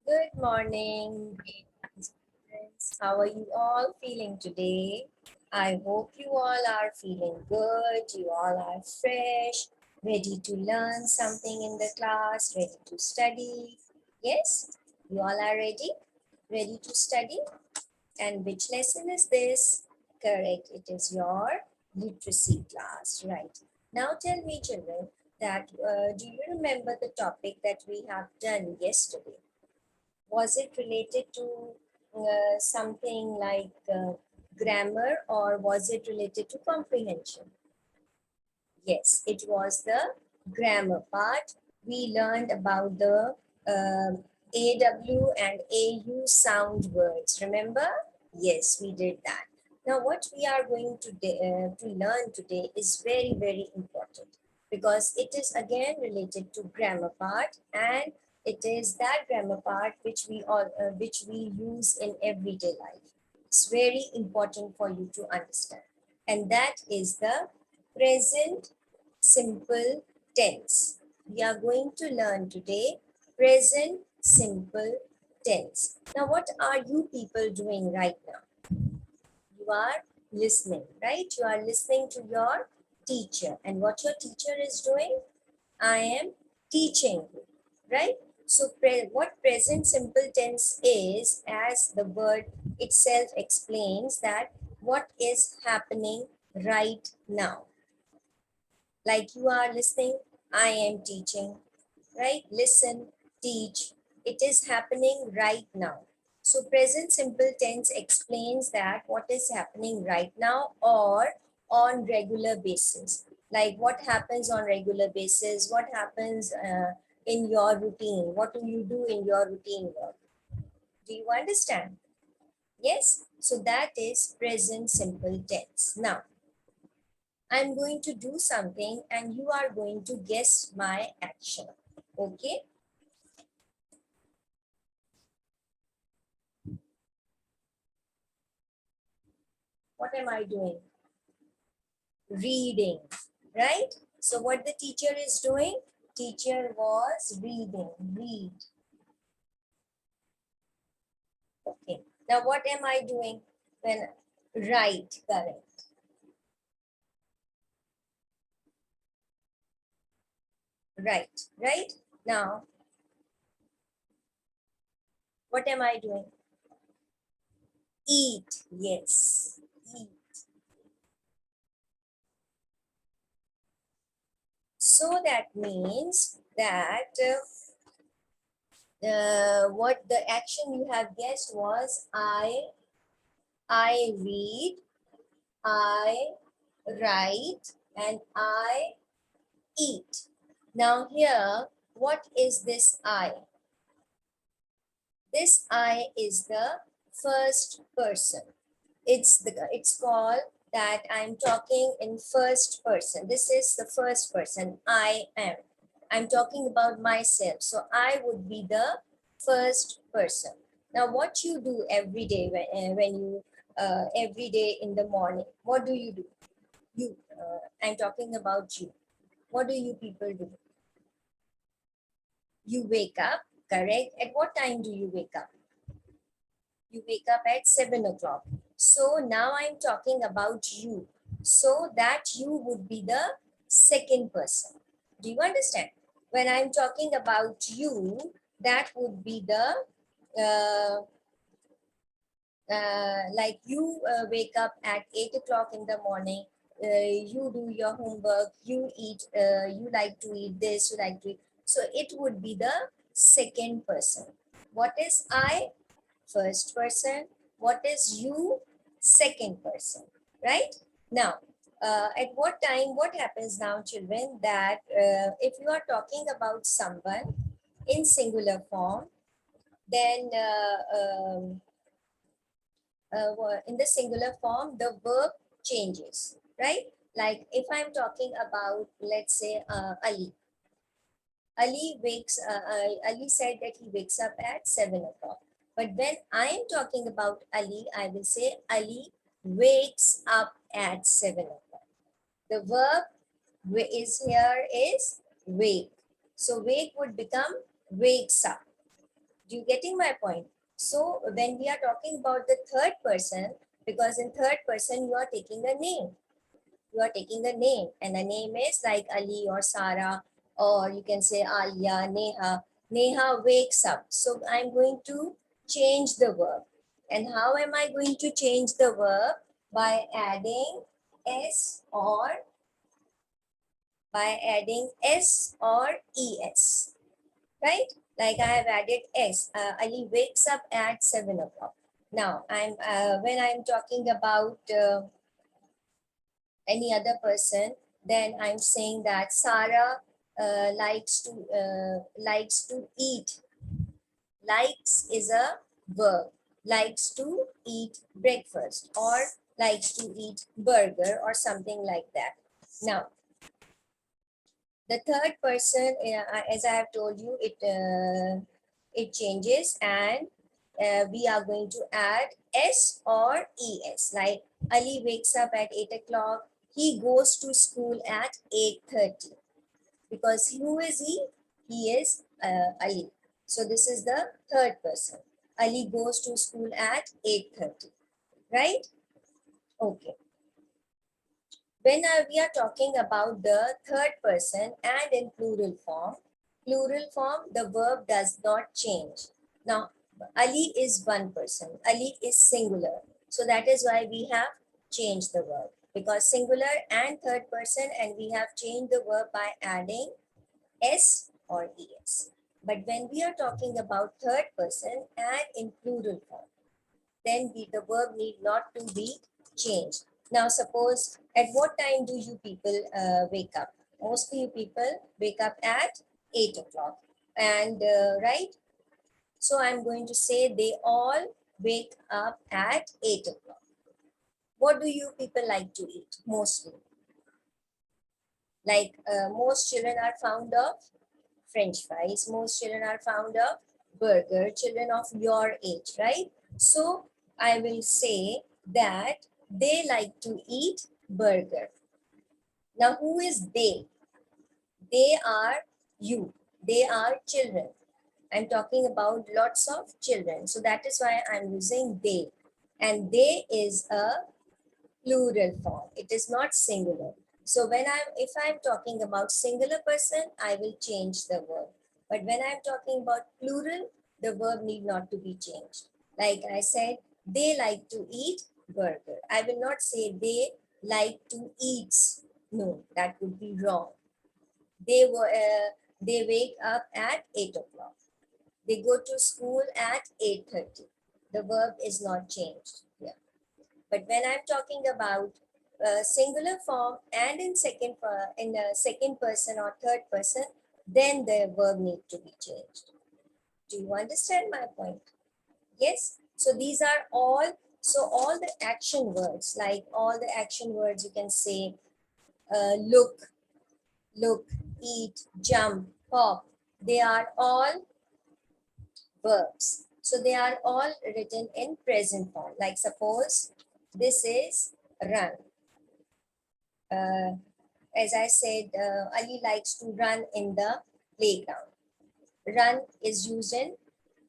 Good morning, friends. How are you all feeling today? I hope you all are feeling good. You all are fresh, ready to learn something in the class, ready to study. Yes, you all are ready? Ready to study? And which lesson is this? Correct, it is your literacy class, right? Now tell me, children, that do you remember the topic that we have done yesterday? Was it related to something like grammar, or was it related to comprehension? Yes, it was the grammar part. We learned about the AW and AU sound words. Remember? Yes, we did that. Now, what we are going to learn today is very, very important because it is again related to grammar part, and it is that grammar part which we use in everyday life. It's very important for you to understand, and that is the present simple tense. We are going to learn today present simple tense. Now, what are you people doing right now? You are listening, right? You are listening to your teacher, and what your teacher is doing? I am teaching you, right? So, what present simple tense is, as the word itself explains, that what is happening right now. Like you are listening, I am teaching, right? Listen, teach. It is happening right now. So present simple tense explains that what is happening right now or on regular basis. Like what happens on regular basis, what happens in your routine, what do you do in your routine work? Do you understand? Yes. So that is present simple tense. Now, I'm going to do something and you are going to guess my action. Okay? What am I doing? Reading, right? So what the teacher is doing? Teacher was reading, read. Okay. Now what am I doing? When write, correct. Right, right? Now, what am I doing? Eat, yes. Eat. So that means that what the action you have guessed was I read, I write, and I eat. Now here, what is this I? This I is the first person. It's called that I'm talking in first person. This is the first person. I am. I'm talking about myself. So I would be the first person. Now, what you do every day when you every day in the morning, what do you do? I'm talking about you. What do you people do? You wake up, correct? At what time do you wake up? You wake up at 7 o'clock. So now I'm talking about you. So that you would be the second person. Do you understand? When I'm talking about you, that would be the uh, like you wake up at 8 o'clock in the morning, you do your homework, you eat, you like to eat this, you like to eat. So it would be the second person. What is I? First person. What is you? Second person, right? Now, at what time, what happens now, children, that if you are talking about someone in singular form, then in the singular form, the verb changes, right? Like if I'm talking about, let's say, Ali. Ali said that he wakes up at 7 o'clock. But when I am talking about Ali, I will say Ali wakes up at 7 o'clock. The verb is here is wake. So wake would become wakes up. Do you getting my point? So when we are talking about the third person, because in third person you are taking a name. You are taking a name, and the name is like Ali or Sarah, or you can say Alia, Neha. Neha wakes up. So I'm going to change the verb. And how am I going to change the verb? By adding S or es, right? Like I have added s. Ali wakes up at 7 o'clock. Now I'm when I'm talking about any other person, then I'm saying that Sarah likes to eat. Likes is a verb. Likes to eat breakfast, or likes to eat burger, or something like that. Now the third person, as I have told you, it changes, and we are going to add s or es. Like Ali wakes up at 8 o'clock. He goes to school at 8:30. Because who is he? He is Ali. So this is the third person. Ali goes to school at 8:30. Right? Okay. When we are talking about the third person and in plural form, the verb does not change. Now, Ali is one person. Ali is singular. So that is why we have changed the verb. Because singular and third person, and we have changed the verb by adding S or ES. But when we are talking about third person and in plural form, then the verb need not to be changed. Now suppose, at what time do you people wake up? Mostly you people wake up at 8 o'clock. And right, so I'm going to say they all wake up at 8 o'clock. What do you people like to eat mostly? Like most children are fond of French fries. Most children are fond of burger, children of your age, right? So I will say that they like to eat burger. Now, who is they? They are you. They are children. I'm talking about lots of children. So that is why I'm using they. And they is a plural form. It is not singular. So if I'm talking about singular person, I will change the verb. But when I'm talking about plural, the verb need not to be changed. Like I said, they like to eat burger. I will not say they like to eat. No, that would be wrong. They wake up at 8 o'clock. They go to school at 8:30. The verb is not changed. Yeah. But when I'm talking about singular form and in second person or third person, then the verb need to be changed. Do you understand my point? Yes. So these are all the action words, like all the action words you can say look, eat, jump, hop. They are all verbs. So they are all written in present form. Like suppose this is run. As I said, Ali likes to run in the playground. Run is used in,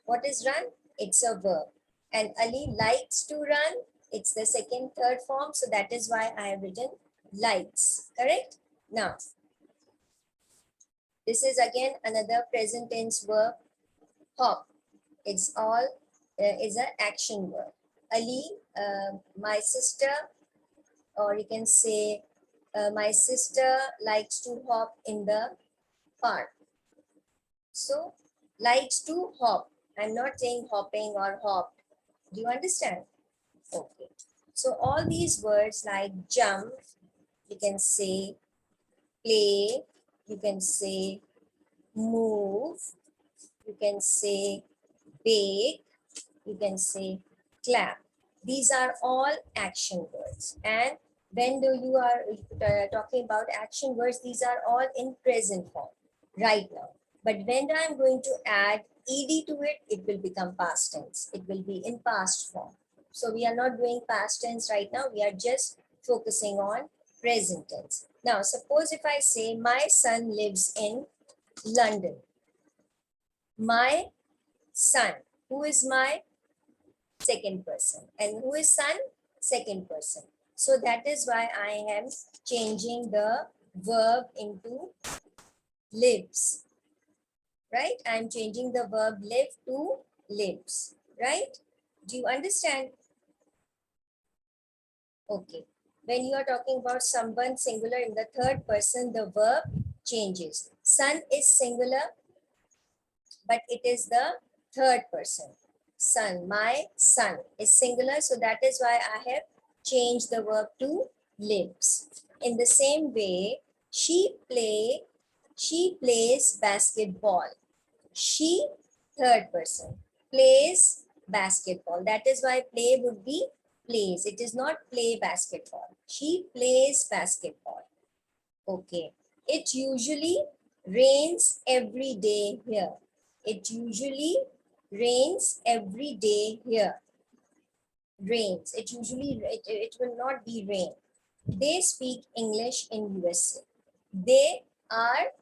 what is run? It's a verb. And Ali likes to run. It's the second, third form. So that is why I have written likes, correct? Now, this is again another present tense verb, hop. It's all is an action verb. Ali, my sister, or you can say my sister likes to hop in the park. So likes to hop. I'm not saying hopping or hopped. Do you understand? Okay. So all these words like jump, you can say play, you can say move, you can say bake, you can say clap. These are all action words. And when you are talking about action words, these are all in present form right now. But when I'm going to add ed to it, it will become past tense. It will be in past form. So we are not doing past tense right now. We are just focusing on present tense. Now, suppose if I say my son lives in London. My Son. Who is my second person? And who is son? Second person. So that is why I am changing the verb into lives. Right? I am changing the verb live to lives. Right? Do you understand? Okay. When you are talking about someone singular in the third person, the verb changes. Son is singular, but it is the third person. Son, my son is singular, so that is why I have changed the verb to lives. In the same way, she plays basketball. She, third person, plays basketball. That is why play would be plays. It is not play basketball. She plays basketball. Okay. It usually rains every day here. It usually rains every day here. Rains. It will not be rain. They speak English in USA. They are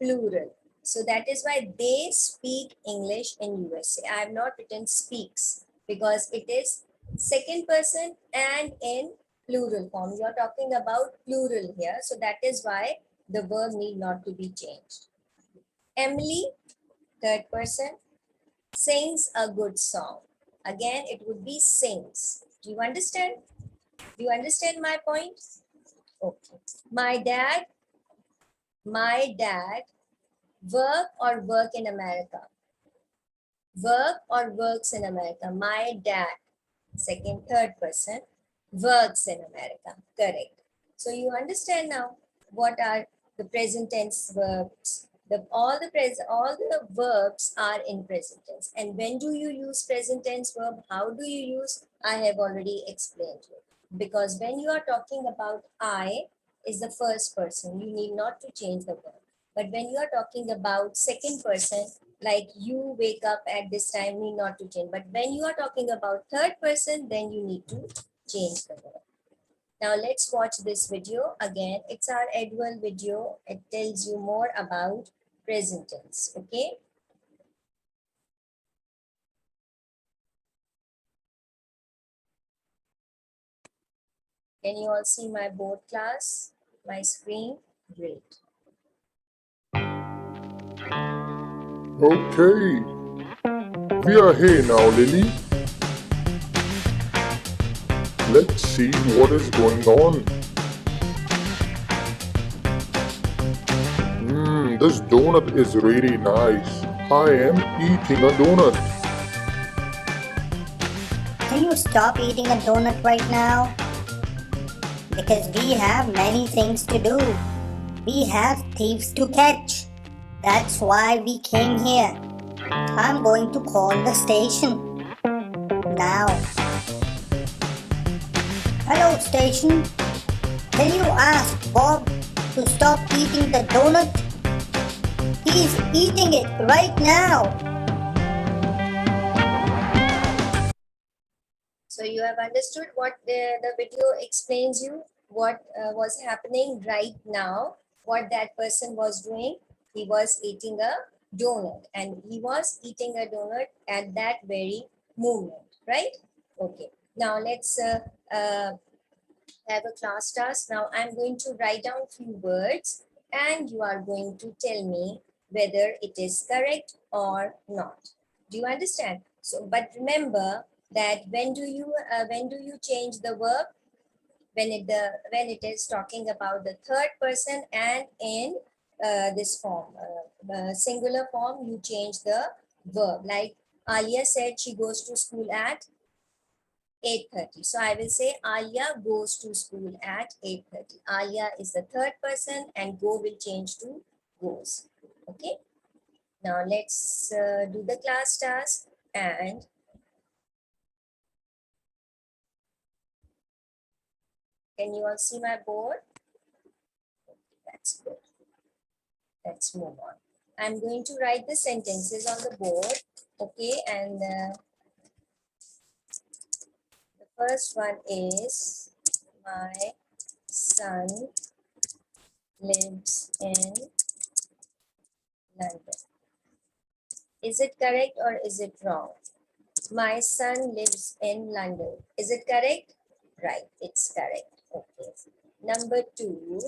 plural. So that is why they speak English in USA. I have not written speaks because it is second person and in plural form. You are talking about plural here. So that is why the verb need not to be changed. Emily, third person, sings a good song. Again, it would be sings. Do you understand? Do you understand my point? Okay. My dad work in America. Work or works in America. My dad, second, third person, works in America. Correct. So you understand now what are the present tense verbs. All the verbs are in present tense. And when do you use present tense verb? How do you use? I have already explained you. Because when you are talking about I is the first person, you need not to change the verb. But when you are talking about second person, like you wake up at this time, need not to change. But when you are talking about third person, then you need to change the verb. Now let's watch this video again. It's our Edwell video. It tells you more about present tense. Okay. Can you all see my board, class? My screen? Great. Okay, we are here now, Lily. Let's see what is going on. This donut is really nice. I am eating a donut. Can you stop eating a donut right now? Because we have many things to do. We have thieves to catch. That's why we came here. I'm going to call the station. Now. Hello, station. Can you ask Bob to stop eating the donut? He's eating it right now. So you have understood what the video explains you, what was happening right now, what that person was doing. He was eating a donut and he was eating a donut at that very moment, right? Okay. Now let's have a class task. Now I'm going to write down few words and you are going to tell me whether it is correct or not. Do you understand? So, but remember that when do you change the verb? When it is talking about the third person and in this form, singular form, you change the verb. Like Alia said, she goes to school at 8:30. So I will say Alia goes to school at 8:30. Alia is the third person and go will change to goes. Okay. Now let's do the class task and can you all see my board? Okay, that's good. Let's move on. I'm going to write the sentences on the board. Okay, and the first one is my son lives in London. Is it correct or is it wrong? My son lives in London. Is it correct? Right, it's correct. Okay. Number two,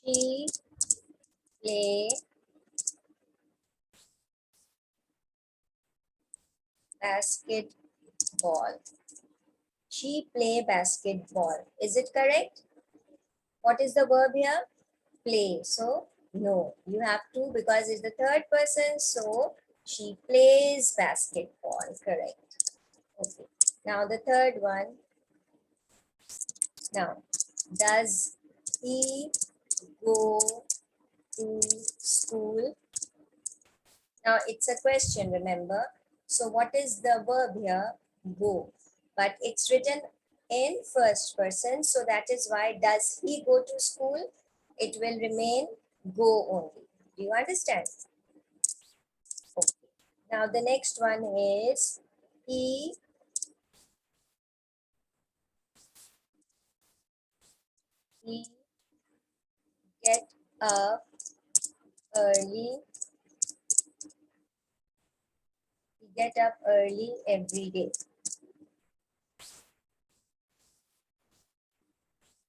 she play basketball. She play basketball. Is it correct? What is the verb here? Play. So, no, you have to because it's the third person. So, she plays basketball. Correct. Okay. Now, the third one. Now, does he go to school? Now, it's a question, remember. So, what is the verb here? Go. But it's written in first person. So, that is why does he go to school? It will remain go only. Do you understand? Okay. Now, the next one is he he get up early. He get up early every day.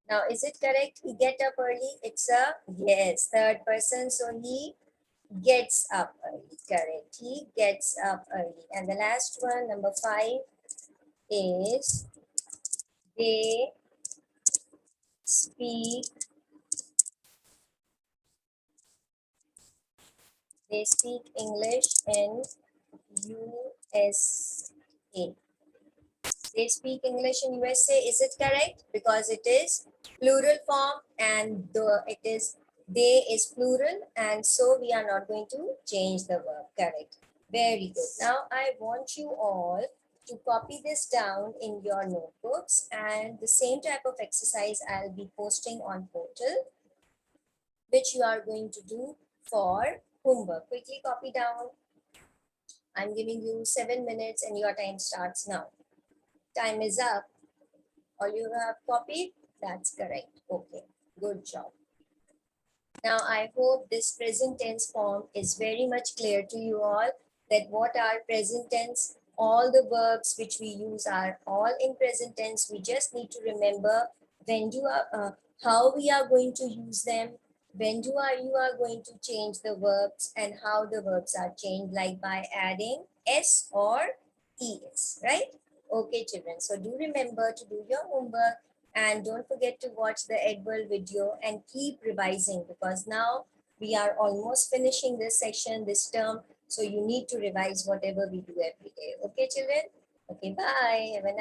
Now, is it correct? He get up early. It's a yes, third person. So he gets up early. Correct. He gets up early. And the last one, number 5, is they speak. They speak English in USA. They speak English in USA. Is it correct? Because it is plural form and it is they is plural, and so we are not going to change the verb. Correct. Very good. Now I want you all to copy this down in your notebooks, and the same type of exercise I'll be posting on portal, which you are going to do for homework. Quickly copy down. I'm giving you 7 minutes and your time starts now. Time is up. All you have copied? That's correct. Okay, good job. Now, I hope this present tense form is very much clear to you all, that what are present tense, all the verbs which we use are all in present tense. We just need to remember when you are, how we are going to use them, when you are going to change the verbs, and how the verbs are changed, like by adding s or es, right? Okay, children. So do remember to do your homework, and don't forget to watch the Edward video and keep revising, because now we are almost finishing this section, this term. So you need to revise whatever we do every day. Okay, children? Okay, bye. Have a nice